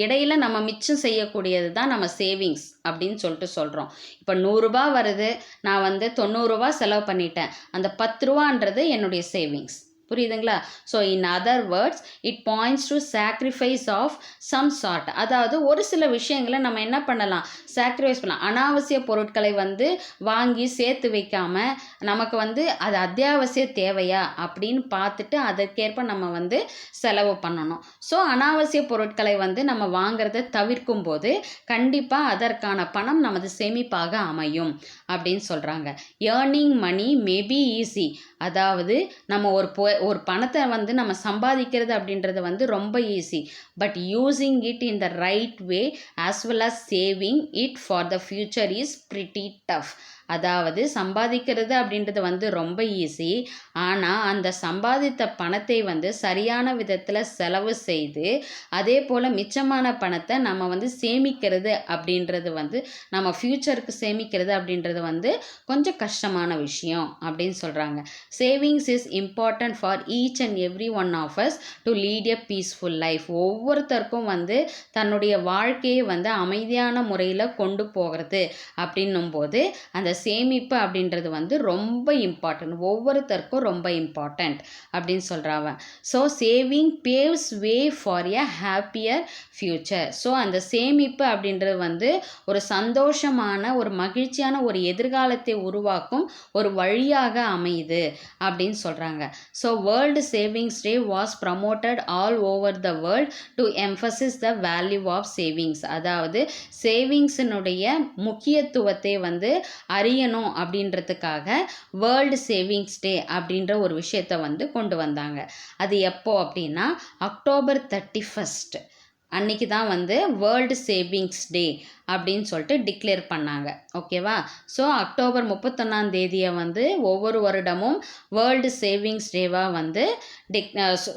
இடையில் நம்ம மிச்சம் செய்யக்கூடியது தான் நம்ம சேவிங்ஸ் அப்படின்னு சொல்கிறோம். இப்போ 100 ரூபா வருது, நான் வந்து 90 ரூபா செலவு பண்ணிட்டேன், அந்த 10 ரூபான்றது என்னுடைய சேவிங்ஸ். புரியுதுங்களா? So in other words it points to sacrifice of some sort. அதாவது ஒரு சில விஷயங்களை நம்ம என்ன பண்ணலாம், சாக்ரிஃபைஸ் பண்ணலாம். அனாவசிய பொருட்களை வந்து வாங்கி சேர்த்து வைக்காம நமக்கு வந்து அது அத்தியாவசிய தேவையா அப்படின்னு பார்த்துட்டு அதற்கேற்ப நம்ம வந்து செலவு பண்ணணும். ஸோ அனாவசிய பொருட்களை வந்து நம்ம வாங்குறத தவிர்க்கும் போது கண்டிப்பாக அதற்கான பணம் நமது சேமிப்பாக அமையும் அப்படின்னு சொல்கிறாங்க. Earning money may be easy. அதாவது நம்ம ஒரு பணத்தை வந்து நம்ம சம்பாதிக்கிறது அப்படின்றது வந்து ரொம்ப easy. But using it in the right way as well as saving it for the future is pretty tough. அதாவது சம்பாதிக்கிறது அப்படின்றது வந்து ரொம்ப ஈஸி. ஆனால் அந்த சம்பாதித்த பணத்தை வந்து சரியான விதத்தில் செலவு செய்து அதே போல் மிச்சமான பணத்தை நம்ம வந்து சேமிக்கிறது அப்படின்றது வந்து நம்ம ஃப்யூச்சருக்கு சேமிக்கிறது அப்படின்றது வந்து கொஞ்சம் கஷ்டமான விஷயம் அப்படின்னு சொல்கிறாங்க. Savings is important for each and every one of us to lead a peaceful life. ஒவ்வொருத்தருக்கும் வந்து தன்னுடைய வாழ்க்கையை வந்து அமைதியான முறையில் கொண்டு போகிறது அப்படின்னும் போது அந்த சேமிப்பு அப்படின்றது வந்து ரொம்ப இம்பார்ட்டன்ட், ஒவ்வொருத்தருக்கும் ரொம்ப இம்பார்ட்டண்ட் அப்படின்னு சொல்கிறாங்க. So saving paves way for a happier future. So அந்த சேமிப்பு அப்படின்றது வந்து ஒரு சந்தோஷமான ஒரு மகிழ்ச்சியான ஒரு எதிர்காலத்தை உருவாக்கும் ஒரு வழியாக அமையுது அப்படின்னு சொல்கிறாங்க. So world savings day was promoted all over the world to emphasise the value of savings. அதாவது சேவிங்ஸினுடைய முக்கியத்துவத்தை வந்து அறியணும் அப்படின்றதுக்காக வேர்ல்டு சேவிங்ஸ் டே அப்படின்ற ஒரு விஷயத்தை வந்து கொண்டு வந்தாங்க. அது எப்போ அப்படின்னா அக்டோபர் 31 அன்னைக்கு தான் வந்து வேர்ல்டு சேவிங்ஸ் டே அப்படின்னு சொல்லிட்டு டிக்ளேர் பண்ணாங்க. ஓகேவா? ஸோ அக்டோபர் 31 வந்து ஒவ்வொரு வருடமும் வேர்ல்டு சேவிங்ஸ் டேவாக வந்து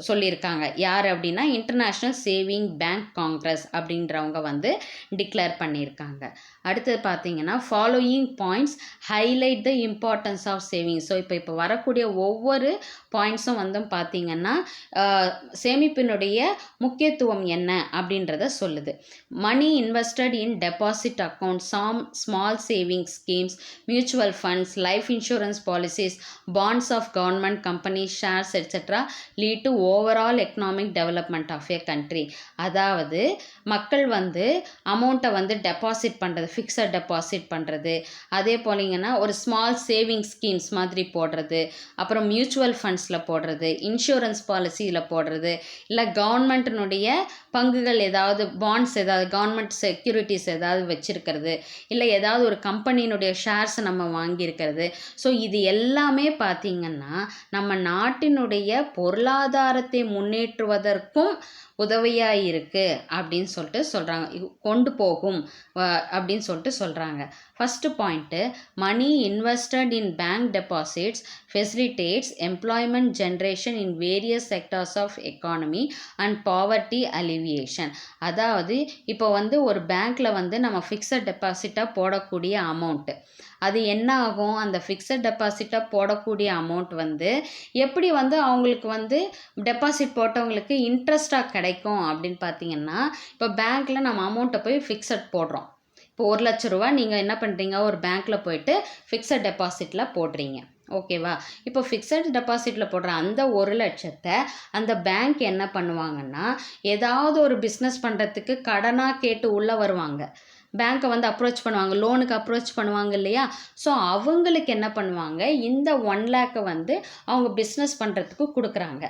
சொல்லியிருக்காங்க. யார் அப்படின்னா இன்டர்நேஷ்னல் சேவிங் பேங்க் காங்கிரஸ் அப்படின்றவங்க வந்து டிக்ளேர் பண்ணியிருக்காங்க. அடுத்தது பார்த்தீங்கன்னா following points highlight the importance of savings. So இப்போ வரக்கூடிய ஒவ்வொரு பாயிண்ட்ஸும் வந்து பார்த்தீங்கன்னா சேமிப்பினுடைய முக்கியத்துவம் என்ன அப்படின்றத சொல்லுது. Money invested in deposit account, small savings schemes, mutual funds, life insurance policies, bonds of government companies, shares etcetera lead to overall economic development of a country. அதாவது மக்கள் வந்து அமௌண்ட்டை வந்து டெபாசிட் பண்ணுறது, ஃபிக்ஸட் டெபாசிட் பண்ணுறது, அதே போலிங்கன்னா ஒரு ஸ்மால் சேவிங் ஸ்கீம்ஸ் மாதிரி போடுறது, அப்புறம் மியூச்சுவல் ஃபண்ட்ஸில் போடுறது, இன்சூரன்ஸ் பாலிசியில் போடுறது, இல்லை கவர்மெண்ட்டினுடைய பங்குகள் ஏதாவது, பாண்ட்ஸ் ஏதாவது, கவர்மெண்ட் செக்யூரிட்டிஸ் ஏதாவது வச்சுருக்கிறது, இல்லை ஏதாவது ஒரு கம்பெனியினுடைய ஷேர்ஸை நம்ம வாங்கியிருக்கிறது. ஸோ இது எல்லாமே பார்த்திங்கன்னா நம்ம நாட்டினுடைய பொருளாதாரத்தை முன்னேற்றுவதற்கும் உதவியாக இருக்குது அப்படின்னு சொல்லிட்டு சொல்கிறாங்க, கொண்டு போகும் அப்படின்னு சொல்லிட்டு சொல்கிறாங்க. First point, money invested in bank deposits facilitates employment generation in various sectors of economy and poverty alleviation. அதாவது இப்போ வந்து ஒரு பேங்க்கில் வந்து நம்ம ஃபிக்ஸட் டெபாசிட்டாக போடக்கூடிய அமௌண்ட்டு, அது என்ன ஆகும், அந்த ஃபிக்ஸட் டெபாசிட்டாக போடக்கூடிய அமௌண்ட் வந்து எப்படி வந்து அவங்களுக்கு வந்து டெபாசிட் போட்டவங்களுக்கு இன்ட்ரெஸ்ட்டாக கிடைக்கும் அப்படின்னு பார்த்தீங்கன்னா, இப்போ பேங்க்கில் நம்ம அமௌண்ட்டை போய் ஃபிக்ஸட் போடுறோம். இப்போ 1 லட்ச ரூபா நீங்கள் என்ன பண்ணுறீங்க, ஒரு பேங்க்கில் போயிட்டு ஃபிக்ஸட் டெபாசிட்டில் போடுறீங்க. ஓகேவா? இப்போ ஃபிக்ஸட் டெபாசிட்டில் போடுற அந்த 1 லட்சத்தை அந்த பேங்க் என்ன பண்ணுவாங்கன்னா, ஏதாவது ஒரு பிஸ்னஸ் பண்ணுறதுக்கு கடனாக கேட்டு உள்ளே வருவாங்க. பேங்க்கை வந்து அப்ரோச் பண்ணுவாங்க, லோனுக்கு அப்ரோச் பண்ணுவாங்க இல்லையா? ஸோ அவங்களுக்கு என்ன பண்ணுவாங்க, இந்த 1 லேக்கை வந்து அவங்க பிஸ்னஸ் பண்ணுறதுக்கு கொடுக்குறாங்க,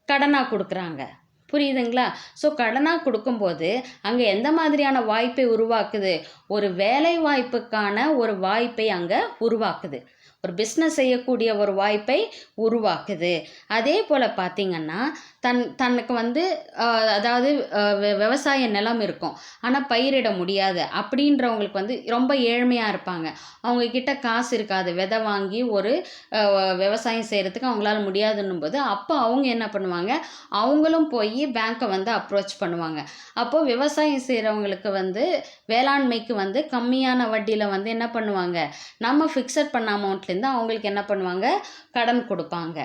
கடனாக கொடுக்குறாங்க. புரியுதுங்களா? ஸோ கடனாக கொடுக்கும்போது அங்கே எந்த மாதிரியான வாய்ப்பை உருவாக்குது, ஒரு வேலை வாய்ப்புக்கான ஒரு வாய்ப்பை அங்கே உருவாக்குது, ஒரு பிஸ்னஸ் செய்யக்கூடிய ஒரு வாய்ப்பை உருவாக்குது. அதே போல் பார்த்திங்கன்னா தனக்கு வந்து அதாவது விவசாய நிலம் இருக்கும் ஆனால் பயிரிட முடியாது அப்படின்றவங்களுக்கு வந்து ரொம்ப ஏழ்மையாக இருப்பாங்க, அவங்கக்கிட்ட காசு இருக்காது, விதை வாங்கி ஒரு விவசாயம் செய்கிறதுக்கு அவங்களால முடியாதுன்னும் போது அப்போ அவங்க என்ன பண்ணுவாங்க, அவங்களும் போய் பேங்க்கை வந்து அப்ரோச் பண்ணுவாங்க. அப்போது விவசாயம் செய்கிறவங்களுக்கு வந்து வேளாண்மைக்கு வந்து கம்மியான வட்டியில் வந்து என்ன பண்ணுவாங்க, நம்ம ஃபிக்ஸட் பண்ண அமௌண்ட்லேருந்து அவங்களுக்கு என்ன பண்ணுவாங்க, கடன் கொடுப்பாங்க.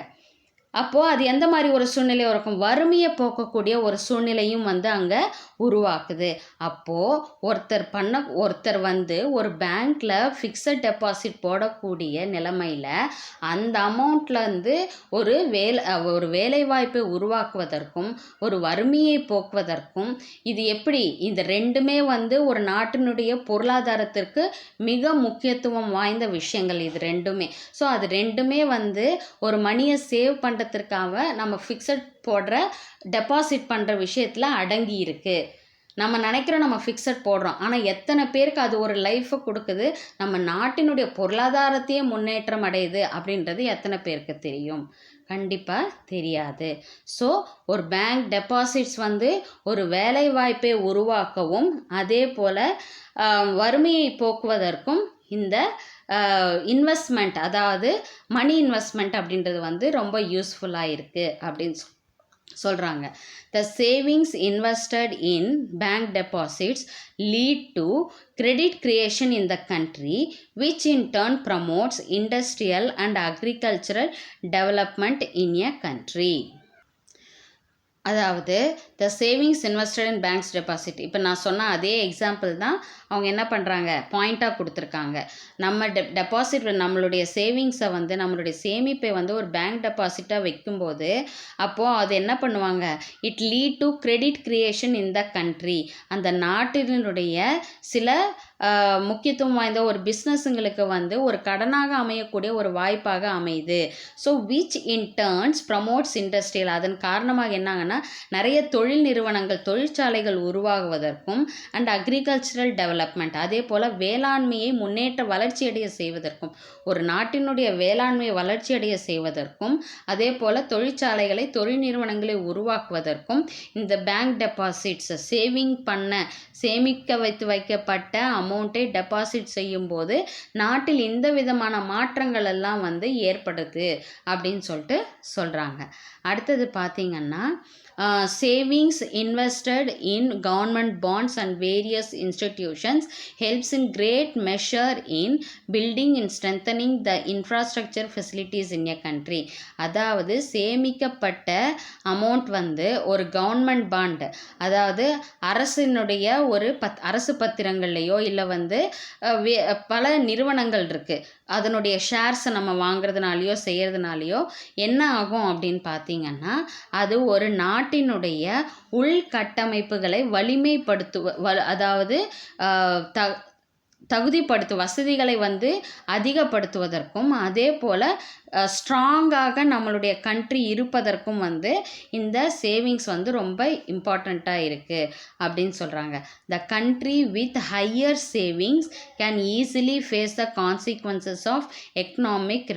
அப்போது அது எந்த மாதிரி ஒரு சூழ்நிலையும் இருக்கும், வறுமையை போக்கக்கூடிய ஒரு சூழ்நிலையும் வந்து அங்கே உருவாக்குது. அப்போது ஒருத்தர் வந்து ஒரு பேங்க்கில் ஃபிக்ஸட் டெபாசிட் போடக்கூடிய நிலைமையில் அந்த அமௌண்ட்லேருந்து ஒரு வேலைவாய்ப்பை உருவாக்குவதற்கும் ஒரு வறுமையை போக்குவதற்கும் இது எப்படி, இந்த ரெண்டுமே வந்து ஒரு நாட்டினுடைய பொருளாதாரத்திற்கு மிக முக்கியத்துவம் வாய்ந்த விஷயங்கள் இது ரெண்டுமே. ஸோ அது ரெண்டுமே வந்து ஒரு மணியை சேவ் பண்ணுறதுக்காக நம்ம ஃபிக்ஸட் போடுற டெபாசிட் பண்ணுற விஷயத்தில் அடங்கி இருக்குது. நம்ம நினைக்கிறோம் நம்ம ஃபிக்ஸட் போடுறோம், ஆனால் எத்தனை பேருக்கு அது ஒரு லைஃப்பை கொடுக்குது, நம்ம நாட்டினுடைய பொருளாதாரத்தையே முன்னேற்றம் அடையுது அப்படின்றது எத்தனை பேருக்கு தெரியும்? கண்டிப்பாக தெரியாது. ஸோ ஒரு பேங்க் டெபாசிட்ஸ் வந்து ஒரு வேலைவாய்ப்பை உருவாக்கவும் அதே போல் வறுமையை போக்குவதற்கும் இந்த இன்வெஸ்ட்மெண்ட், அதாவது மணி இன்வெஸ்ட்மெண்ட் அப்படின்றது வந்து ரொம்ப யூஸ்ஃபுல்லாக இருக்குது அப்படின்னு சொல்கிறாங்க. The savings invested in bank deposits lead to credit creation in the country, which in turn promotes industrial and agricultural development in a country. அதாவது the savings invested in banks deposit, இப்போ நான் சொன்ன அதே எக்ஸாம்பிள் தான் அவங்க என்ன பண்ணுறாங்க, பாயிண்ட்டாக கொடுத்துருக்காங்க. நம்ம டெபாசிட் நம்மளுடைய சேவிங்ஸை வந்து நம்மளுடைய சேமிப்பை வந்து ஒரு பேங்க் டெபாசிட்டாக வைக்கும்போது அப்போது அது என்ன பண்ணுவாங்க, it lead to credit creation in the country, அந்த நாட்டினுடைய சில முக்கியத்துவம் வாய்ந்த ஒரு பிஸ்னஸுங்களுக்கு வந்து ஒரு கடனாக அமையக்கூடிய ஒரு வாய்ப்பாக அமையுது. So which in turns promotes industrial, அதன் காரணமாக என்னாங்கன்னா நிறைய தொழில் நிறுவனங்கள் தொழிற்சாலைகள் உருவாகுவதற்கும் அண்ட் அக்ரிகல்ச்சரல் டெவலப்மெண்ட், அதே போல் வேளாண்மையை வளர்ச்சியடைய செய்வதற்கும், ஒரு நாட்டினுடைய வேளாண்மையை வளர்ச்சியடைய செய்வதற்கும் அதே போல் தொழிற்சாலைகளை தொழில் நிறுவனங்களை உருவாக்குவதற்கும் இந்த பேங்க் டெபாசிட்ஸ் சேமிக்க வைக்கப்பட்ட அமௌண்ட்டை டெபாசிட் செய்யும்போது நாட்டில் இந்த விதமான மாற்றங்கள் எல்லாம் வந்து ஏற்படுது அப்படின்னு சொல்கிறாங்க. அடுத்தது பார்த்திங்கன்னா savings invested in government bonds and various institutions helps in great measure in building and strengthening the infrastructure facilities in a country. அதாவது சேமிக்கப்பட்ட அமௌண்ட் வந்து ஒரு கவர்மெண்ட் பாண்ட், அதாவது அரசினுடைய ஒரு அரசு பத்திரங்கள்லையோ இல்லை வந்து பல நிறுவனங்கள் இருக்குது, அதனுடைய ஷேர்ஸை நம்ம வாங்குறதுனாலையோ செய்கிறதுனாலையோ என்ன ஆகும் அப்படின்னு பார்த்தீங்கன்னா அது ஒரு நாட்டினுடைய உள்கட்டமைப்புகளை அதாவது வசதிகளை வந்து அதிகப்படுத்துவதற்கும் அதே போல் ஸ்ட்ராங்காக நம்மளுடைய கண்ட்ரி இருப்பதற்கும் வந்து இந்த சேவிங்ஸ் வந்து ரொம்ப இம்பார்ட்டண்ட்டாக இருக்குது அப்படின்னு சொல்கிறாங்க. The country with higher savings can easily face the consequences of economic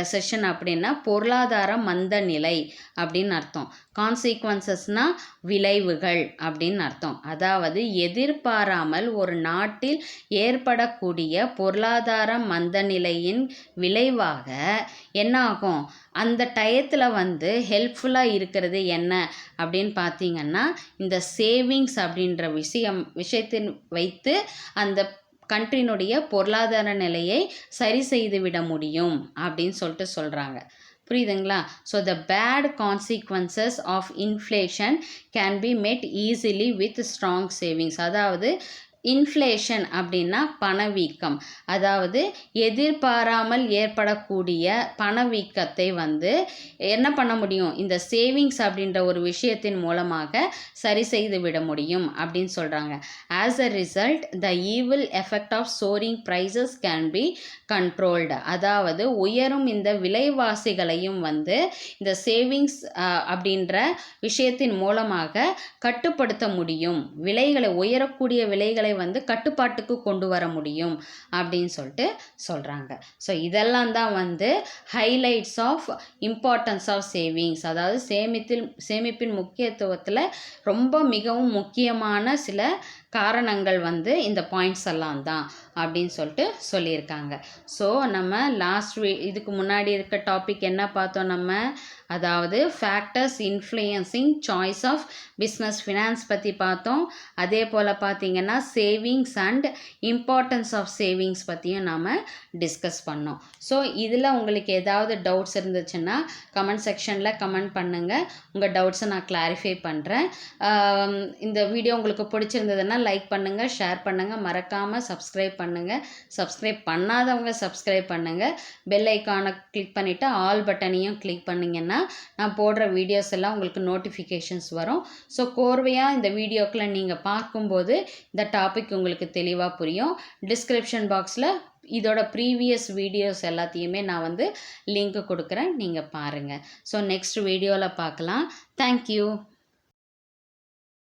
recession அப்படின்னா பொருளாதார மந்த நிலை அப்படின்னு அர்த்தம். கான்சிக்வன்சஸ்னால் விளைவுகள் அப்படின்னு அர்த்தம். அதாவது எதிர்பாராமல் ஒரு நாட்டில் ஏற்படக்கூடிய பொருளாதார மந்த நிலையின் விளைவாக என்ன ஆகும், அந்த டயத்தில் வந்து ஹெல்ப்ஃபுல்லாக இருக்கிறது என்ன அப்படின்னு பார்த்தீங்கன்னா இந்த சேவிங்ஸ் அப்படின்ற விஷயத்தின் வைத்து அந்த கண்ட்ரினுடைய பொருளாதார நிலையை சரி செய்து விட முடியும் அப்படின்னு சொல்கிறாங்க. புரியுதுங்களா? So the bad consequences of inflation can be met easily with strong savings. அதாவது இன்ஃப்ளேஷன் அப்படின்னா பணவீக்கம், அதாவது எதிர்பாராமல் ஏற்படக்கூடிய பணவீக்கத்தை வந்து என்ன பண்ண முடியும், இந்த சேவிங்ஸ் அப்படின்ற ஒரு விஷயத்தின் மூலமாக சரி செய்து விட முடியும் அப்படின்னு சொல்கிறாங்க. As a result the evil effect of soaring prices can be controlled. அதாவது உயரும் இந்த விலைவாசிகளையும் வந்து இந்த சேவிங்ஸ் அப்படின்ற விஷயத்தின் மூலமாக கட்டுப்படுத்த முடியும், உயரக்கூடிய விலைகளை வந்து கட்டுப்பாட்டுக்கு கொண்டு வர முடியும் அப்படின்னு சொல்கிறாங்க. ஸோ இதெல்லாம் தான் வந்து highlights of importance of savings, அதாவது சேமிப்பின் முக்கியத்துவத்தில் ரொம்ப மிகவும் முக்கியமான சில காரணங்கள் வந்து இந்த பாயிண்ட்ஸ் எல்லாம் தான் அப்படின்னு சொல்லிட்டு சொல்லியிருக்காங்க. ஸோ நம்ம இதுக்கு முன்னாடி இருக்க டாபிக் என்ன பார்த்தோம் நம்ம, அதாவது factors influencing choice of business finance பற்றி பார்த்தோம். அதே போல் பார்த்திங்கன்னா savings and importance of savings பற்றியும் நாம் டிஸ்கஸ் பண்ணோம். ஸோ இதில் உங்களுக்கு ஏதாவது டவுட்ஸ் இருந்துச்சுன்னா கமெண்ட் செக்ஷனில் கமெண்ட் பண்ணுங்கள். உங்கள் டவுட்ஸை நான் கிளாரிஃபை பண்ணுறேன். இந்த வீடியோ உங்களுக்கு பிடிச்சிருந்ததுன்னா லைக் பண்ணுங்கள், ஷேர் பண்ணுங்கள், மறக்காமல் சப்ஸ்கிரைப் பண்ணுங்கள். சப்ஸ்கிரைப் பண்ணாதவங்க சப்ஸ்கிரைப் பண்ணுங்கள். பெல் ஐக்கானை கிளிக் பண்ணிவிட்டு ஆல் பட்டனையும் கிளிக் பண்ணிங்கன்னா நான் போடுற வீடியோஸ் எல்லாம் உங்களுக்கு நோட்டிஃபிகேஷன்ஸ் வரும். ஸோ கோர்வையாக இந்த வீடியோக்களை நீங்கள் பார்க்கும்போது இந்த டாபிக் உங்களுக்கு தெளிவாக புரியும். டிஸ்கிரிப்ஷன் பாக்ஸில் இதோட ப்ரீவியஸ் வீடியோஸ் எல்லாத்தையுமே நான் வந்து லிங்க் கொடுக்குறேன், நீங்கள் பாருங்கள். ஸோ நெக்ஸ்ட் வீடியோவில் பார்க்கலாம். தேங்க்யூ.